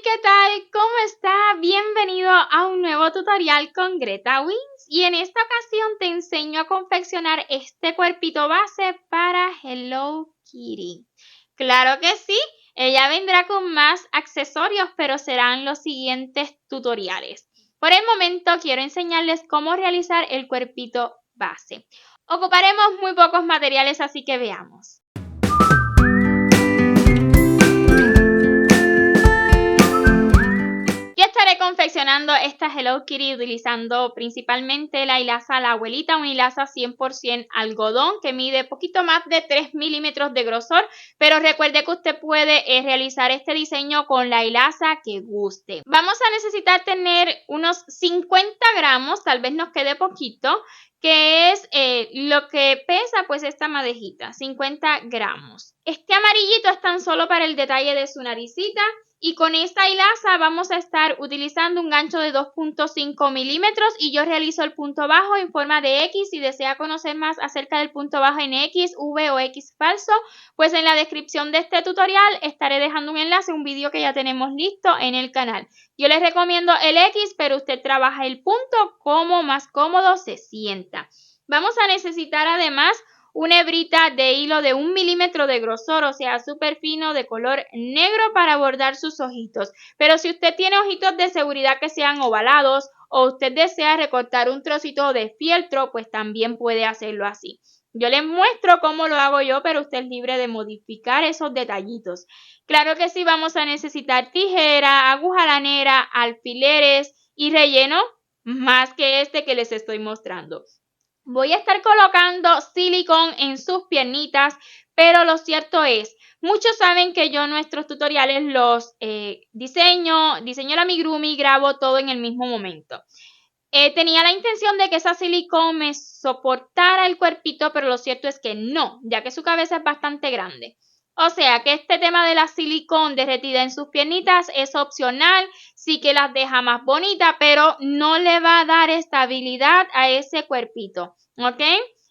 ¿qué tal? ¿Cómo está? Bienvenido a un nuevo tutorial con Greta Wins y en esta ocasión te enseño a confeccionar este cuerpito base para Hello Kitty. Claro que sí, ella vendrá con más accesorios, pero serán los siguientes tutoriales. Por el momento quiero enseñarles cómo realizar el cuerpito base. Ocuparemos muy pocos materiales, así que veamos. Estaré confeccionando esta Hello Kitty utilizando principalmente la hilaza La Abuelita, una hilaza 100% algodón que mide poquito más de 3 milímetros de grosor, pero recuerde que usted puede realizar este diseño con la hilaza que guste. Vamos a necesitar tener unos 50 gramos, tal vez nos quede poquito, que es lo que pesa pues esta madejita, 50 gramos. Este amarillito es tan solo para el detalle de su naricita. Y con esta hilaza vamos a estar utilizando un gancho de 2.5 milímetros y yo realizo el punto bajo en forma de X. Si desea conocer más acerca del punto bajo en X, V o X falso, pues en la descripción de este tutorial estaré dejando un enlace, un vídeo que ya tenemos listo en el canal. Yo les recomiendo el X, pero usted trabaja el punto como más cómodo se sienta. Vamos a necesitar además una hebrita de hilo de 1 milímetro de grosor, o sea, súper fino, de color negro para bordar sus ojitos. Pero si usted tiene ojitos de seguridad que sean ovalados o usted desea recortar un trocito de fieltro, pues también puede hacerlo así. Yo les muestro cómo lo hago yo, pero usted es libre de modificar esos detallitos. Claro que sí, vamos a necesitar tijera, aguja lanera, alfileres y relleno, más que este que les estoy mostrando. Voy a estar colocando silicón en sus piernitas, pero lo cierto es, muchos saben que yo nuestros tutoriales los diseño el amigurumi y grabo todo en el mismo momento. Tenía la intención de que esa silicón me soportara el cuerpito, pero lo cierto es que no, ya que su cabeza es bastante grande. O sea que este tema de la silicón derretida en sus piernitas es opcional, sí que las deja más bonitas, pero no le va a dar estabilidad a ese cuerpito, ¿ok?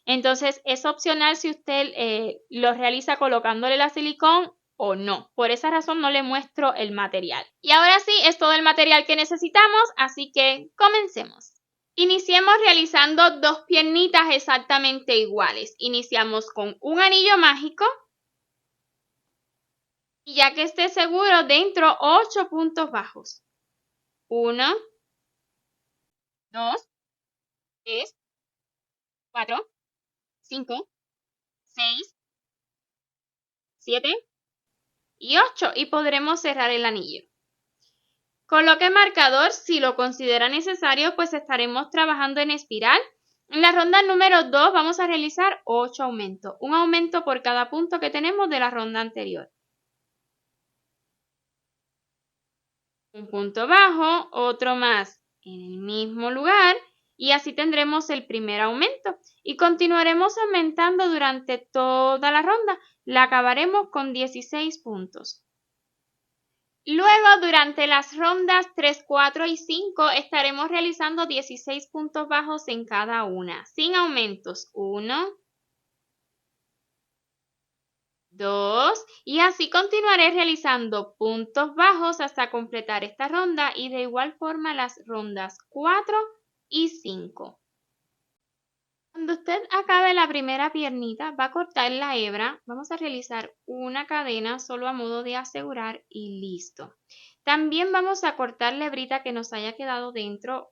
Entonces es opcional si usted lo realiza colocándole la silicón o no. Por esa razón no le muestro el material. Y ahora sí, es todo el material que necesitamos, así que comencemos. Iniciemos realizando dos piernitas exactamente iguales. Iniciamos con un anillo mágico. Y ya que esté seguro, dentro 8 puntos bajos. 1, 2, 3, 4, 5, 6, 7 y 8. Y podremos cerrar el anillo. Coloque marcador si lo considera necesario, pues estaremos trabajando en espiral. En la ronda número 2 vamos a realizar 8 aumentos. Un aumento por cada punto que tenemos de la ronda anterior. Un punto bajo, otro más en el mismo lugar y así tendremos el primer aumento y continuaremos aumentando durante toda la ronda. La acabaremos con 16 puntos. Luego, durante las rondas 3, 4 y 5 estaremos realizando 16 puntos bajos en cada una, sin aumentos. 1, 2 y así continuaré realizando puntos bajos hasta completar esta ronda y de igual forma las rondas 4 y 5. Cuando usted acabe la primera piernita va a cortar la hebra, vamos a realizar una cadena solo a modo de asegurar y listo. También vamos a cortar la hebrita que nos haya quedado dentro.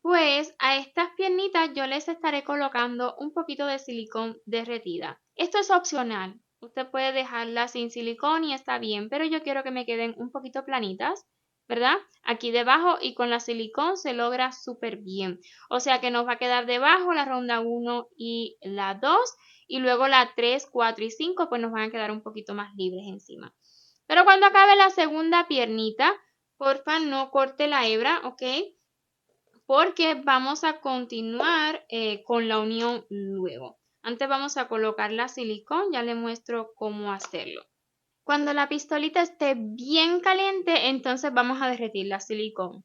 Pues a estas piernitas yo les estaré colocando un poquito de silicón derretida. Esto es opcional. Usted puede dejarla sin silicón y está bien, pero yo quiero que me queden un poquito planitas, ¿verdad? Aquí debajo y con la silicón se logra súper bien. O sea que nos va a quedar debajo la ronda 1 y la 2 y luego la 3, 4 y 5 pues nos van a quedar un poquito más libres encima. Pero cuando acabe la segunda piernita, porfa no corte la hebra, ¿ok? Porque vamos a continuar con la unión luego. Antes vamos a colocar la silicón, ya le muestro cómo hacerlo. Cuando la pistolita esté bien caliente, entonces vamos a derretir la silicón.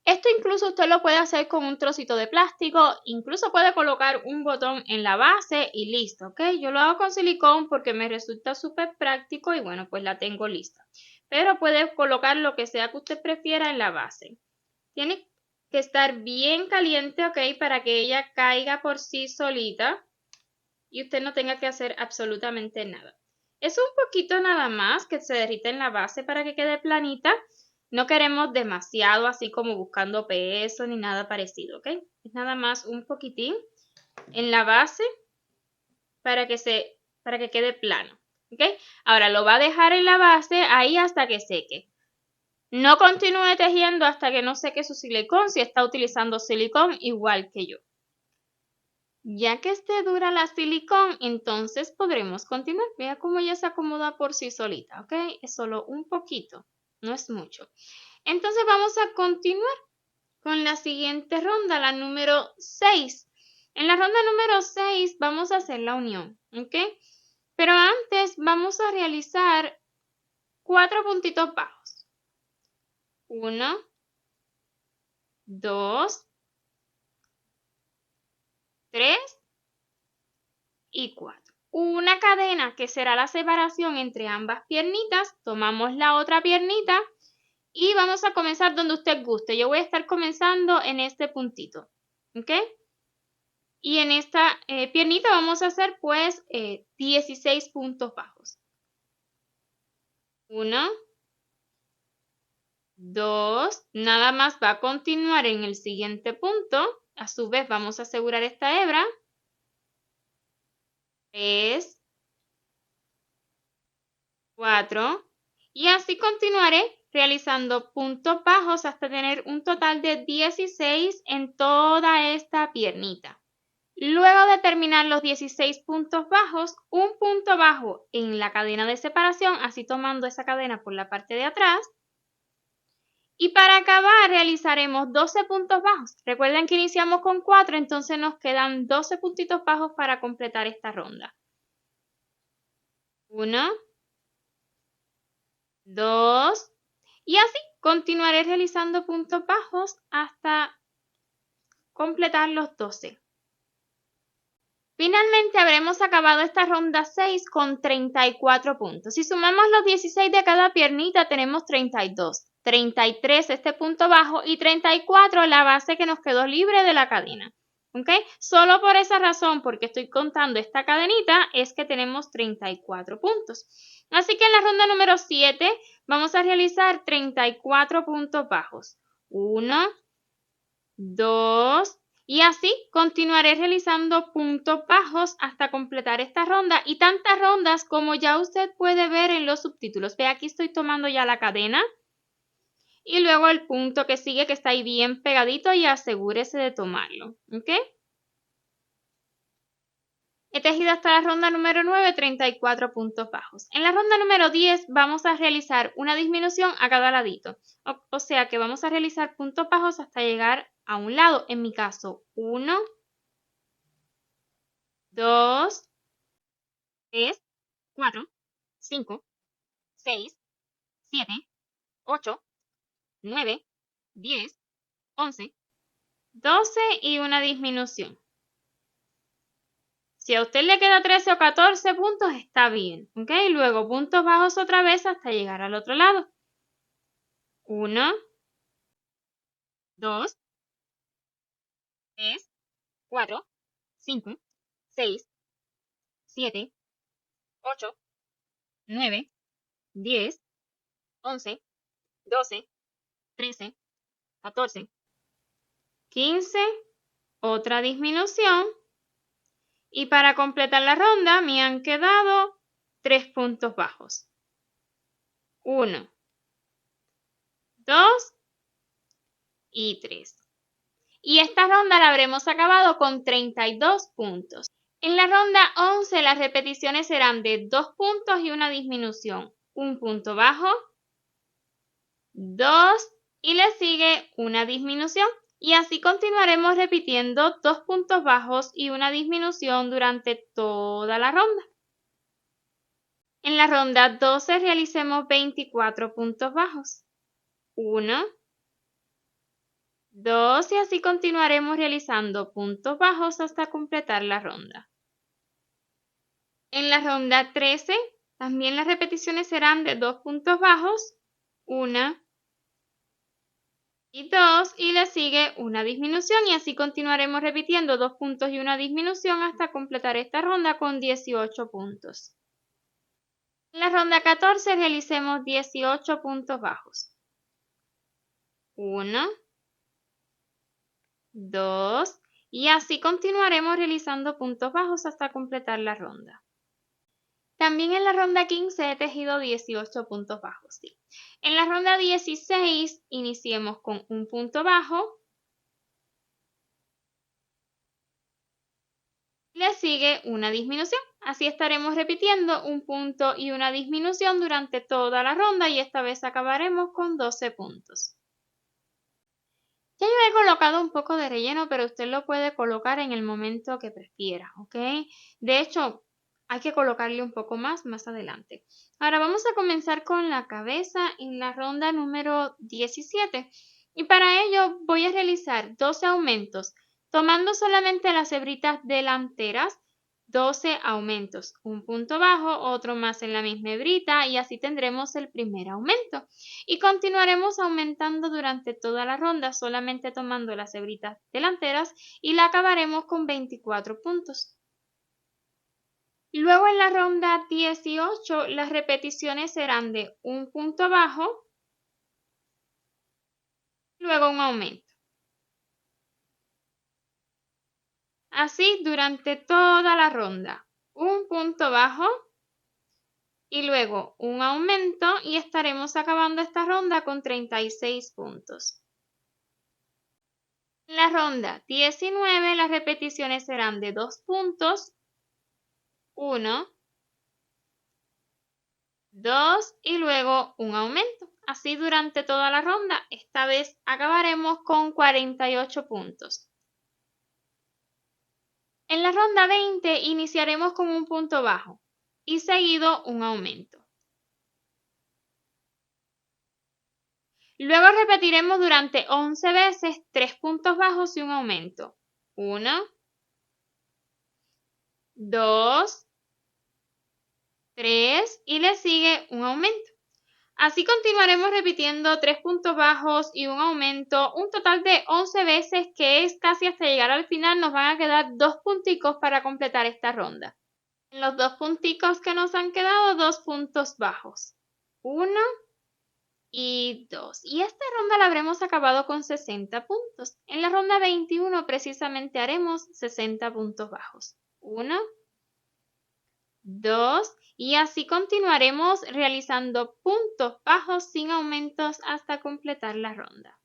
Esto incluso usted lo puede hacer con un trocito de plástico, incluso puede colocar un botón en la base y listo, ¿ok? Yo lo hago con silicón porque me resulta súper práctico y bueno, pues la tengo lista. pero puede colocar lo que sea que usted prefiera en la base. Tiene que estar bien caliente, ¿ok? Para que ella caiga por sí solita y usted no tenga que hacer absolutamente nada. Es un poquito nada más que se derrita en la base para que quede planita. No queremos demasiado así como buscando peso ni nada parecido, ¿ok? Es nada más un poquitín en la base para que quede plano, ¿ok? Ahora lo va a dejar en la base ahí hasta que seque. No continúe tejiendo hasta que no seque su silicón si está utilizando silicón igual que yo. Ya que esté dura la silicón, entonces podremos continuar. Vea cómo ella se acomoda por sí solita, ¿ok? Es solo un poquito, no es mucho. Entonces vamos a continuar con la siguiente ronda, la número 6. En la ronda número 6 vamos a hacer la unión, ¿ok? Pero antes vamos a realizar 4 puntitos bajos. 1, 2, 3 y 4. Una cadena que será la separación entre ambas piernitas. Tomamos la otra piernita y vamos a comenzar donde usted guste. Yo voy a estar comenzando en este puntito, ¿ok? Y en esta piernita vamos a hacer pues 16 puntos bajos. 1, 2, nada más va a continuar en el siguiente punto. A su vez vamos a asegurar esta hebra. 3, 4 y así continuaré realizando puntos bajos hasta tener un total de 16 en toda esta piernita. Luego de terminar los 16 puntos bajos, un punto bajo en la cadena de separación, así tomando esa cadena por la parte de atrás. Y para acabar realizaremos 12 puntos bajos. Recuerden que iniciamos con 4, entonces nos quedan 12 puntitos bajos para completar esta ronda. 1, 2 y así continuaré realizando puntos bajos hasta completar los 12. Finalmente habremos acabado esta ronda 6 con 34 puntos. Si sumamos los 16 de cada piernita tenemos 32, 33 este punto bajo y 34 la base que nos quedó libre de la cadena. ¿Ok? Solo por esa razón, porque estoy contando esta cadenita, es que tenemos 34 puntos. Así que en la ronda número 7 vamos a realizar 34 puntos bajos. 1, 2 y así continuaré realizando puntos bajos hasta completar esta ronda y tantas rondas como ya usted puede ver en los subtítulos. Ve, aquí estoy tomando ya la cadena y luego el punto que sigue que está ahí bien pegadito y asegúrese de tomarlo. ¿Ok? He tejido hasta la ronda número 9, 34 puntos bajos. En la ronda número 10 vamos a realizar una disminución a cada ladito. O sea que vamos a realizar puntos bajos hasta llegar a un lado. En mi caso, 1, 2, 3, 4, 5, 6, 7, 8, 9, 10, 11, 12 y una disminución. Si a usted le queda 13 o 14 puntos, está bien, ¿ok? Luego puntos bajos otra vez hasta llegar al otro lado. 1, 2, 3, 4, 5, 6, 7, 8, 9, 10, 11, 12, 13, 14, 15, otra disminución. Y para completar la ronda me han quedado 3 puntos bajos. 1, 2 y 3. Y esta ronda la habremos acabado con 32 puntos. En la ronda 11 las repeticiones serán de 2 puntos y una disminución. Un punto bajo, 2 y le sigue una disminución. Y así continuaremos repitiendo 2 puntos bajos y una disminución durante toda la ronda. En la ronda 12 realicemos 24 puntos bajos. 1, 2 y así continuaremos realizando puntos bajos hasta completar la ronda. En la ronda 13 también las repeticiones serán de 2 puntos bajos una y 2 y le sigue una disminución y así continuaremos repitiendo 2 puntos y una disminución hasta completar esta ronda con 18 puntos. En la ronda 14 realicemos 18 puntos bajos. 1, 2 y así continuaremos realizando puntos bajos hasta completar la ronda. También en la ronda 15 he tejido 18 puntos bajos. ¿Sí? En la ronda 16 iniciemos con un punto bajo. Le sigue una disminución. Así estaremos repitiendo un punto y una disminución durante toda la ronda y esta vez acabaremos con 12 puntos. Ya yo he colocado un poco de relleno, pero usted lo puede colocar en el momento que prefiera, ¿ok? De hecho, hay que colocarle un poco más adelante. Ahora vamos a comenzar con la cabeza en la ronda número 17. Y para ello voy a realizar 12 aumentos, tomando solamente las hebritas delanteras, 12 aumentos, un punto bajo, otro más en la misma hebrita y así tendremos el primer aumento. Y continuaremos aumentando durante toda la ronda, solamente tomando las hebritas delanteras y la acabaremos con 24 puntos. Luego en la ronda 18 las repeticiones serán de un punto bajo, luego un aumento. Así durante toda la ronda, un punto bajo y luego un aumento y estaremos acabando esta ronda con 36 puntos. En la ronda 19 las repeticiones serán de 2 puntos, 1, 2 y luego un aumento. Así durante toda la ronda, esta vez acabaremos con 48 puntos. En la ronda 20 iniciaremos con un punto bajo y seguido un aumento. Luego repetiremos durante 11 veces 3 puntos bajos y un aumento. 1, 2, 3 y le sigue un aumento. Así continuaremos repitiendo 3 puntos bajos y un aumento, un total de 11 veces que es casi hasta llegar al final. Nos van a quedar 2 punticos para completar esta ronda. En los 2 punticos que nos han quedado, 2 puntos bajos. 1 y 2. Y esta ronda la habremos acabado con 60 puntos. En la ronda 21 precisamente haremos 60 puntos bajos. 1, 2 y así continuaremos realizando puntos bajos sin aumentos hasta completar la ronda.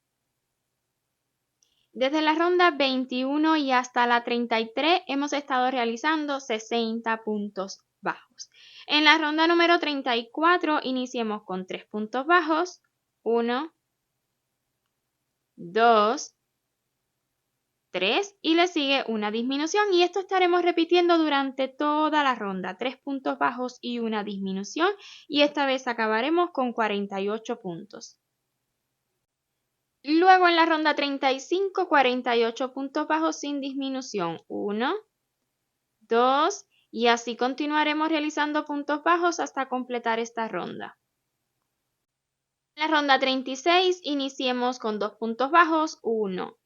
Desde la ronda 21 y hasta la 33 hemos estado realizando 60 puntos bajos. En la ronda número 34 iniciemos con 3 puntos bajos. 1, 2, 3 y le sigue una disminución y esto estaremos repitiendo durante toda la ronda, 3 puntos bajos y una disminución y esta vez acabaremos con 48 puntos. Luego en la ronda 35, 48 puntos bajos sin disminución, 1, 2 y así continuaremos realizando puntos bajos hasta completar esta ronda. En la ronda 36 iniciemos con 2 puntos bajos, 1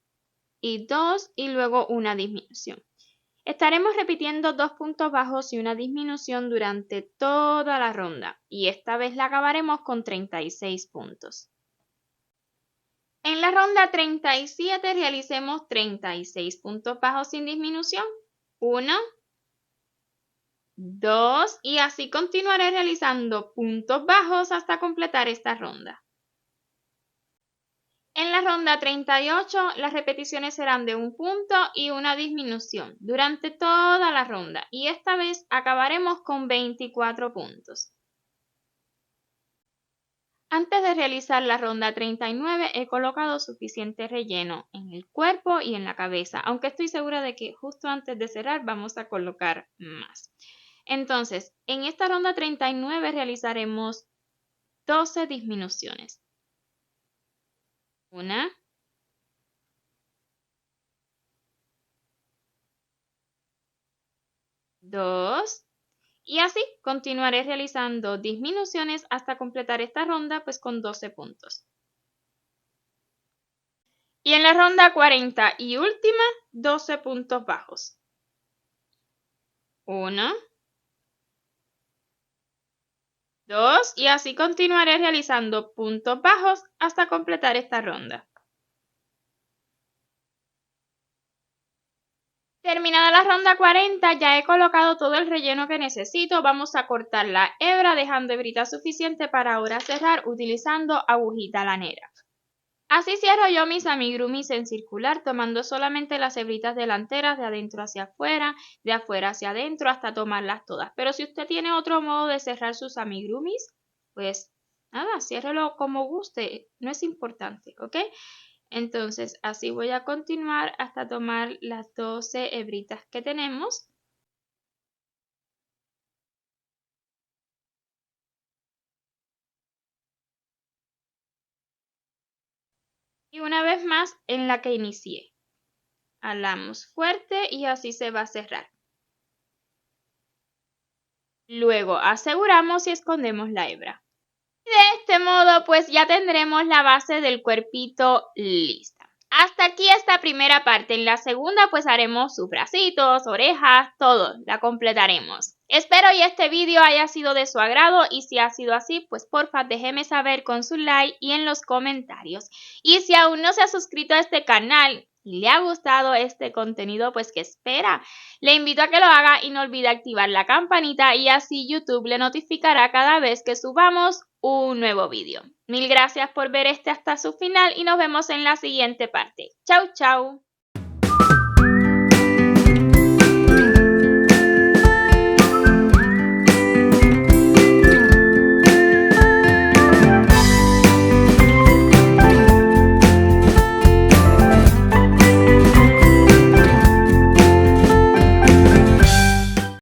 y 2 y luego una disminución. Estaremos repitiendo 2 puntos bajos y una disminución durante toda la ronda y esta vez la acabaremos con 36 puntos. En la ronda 37 realicemos 36 puntos bajos sin disminución. 1, 2 y así continuaré realizando puntos bajos hasta completar esta ronda. En la ronda 38, las repeticiones serán de un punto y una disminución durante toda la ronda y esta vez acabaremos con 24 puntos. Antes de realizar la ronda 39 he colocado suficiente relleno en el cuerpo y en la cabeza, aunque estoy segura de que justo antes de cerrar vamos a colocar más. Entonces, en esta ronda 39 realizaremos 12 disminuciones. 1, 2 Y así continuaré realizando disminuciones hasta completar esta ronda pues con 12 puntos. Y en la ronda 40 y última, 12 puntos bajos. 1, 2 y así continuaré realizando puntos bajos hasta completar esta ronda. Terminada la ronda 40, ya he colocado todo el relleno que necesito. Vamos a cortar la hebra dejando hebrita suficiente para ahora cerrar utilizando agujita lanera. Así cierro yo mis amigurumis en circular, tomando solamente las hebritas delanteras de adentro hacia afuera, de afuera hacia adentro, hasta tomarlas todas. Pero si usted tiene otro modo de cerrar sus amigurumis, pues nada, ciérrelo como guste, no es importante, ¿ok? Entonces, así voy a continuar hasta tomar las 12 hebritas que tenemos. Y una vez más en la que inicié. Jalamos fuerte y así se va a cerrar. Luego aseguramos y escondemos la hebra. De este modo, pues ya tendremos la base del cuerpito lista. Hasta aquí esta primera parte. En la segunda, pues haremos sus bracitos, orejas, todo, la completaremos. Espero y este vídeo haya sido de su agrado y si ha sido así, pues porfa déjeme saber con su like y en los comentarios. Y si aún no se ha suscrito a este canal y le ha gustado este contenido, pues ¿qué espera? Le invito a que lo haga y no olvide activar la campanita y así YouTube le notificará cada vez que subamos un nuevo vídeo. Mil gracias por ver este hasta su final y nos vemos en la siguiente parte. Chau, chau.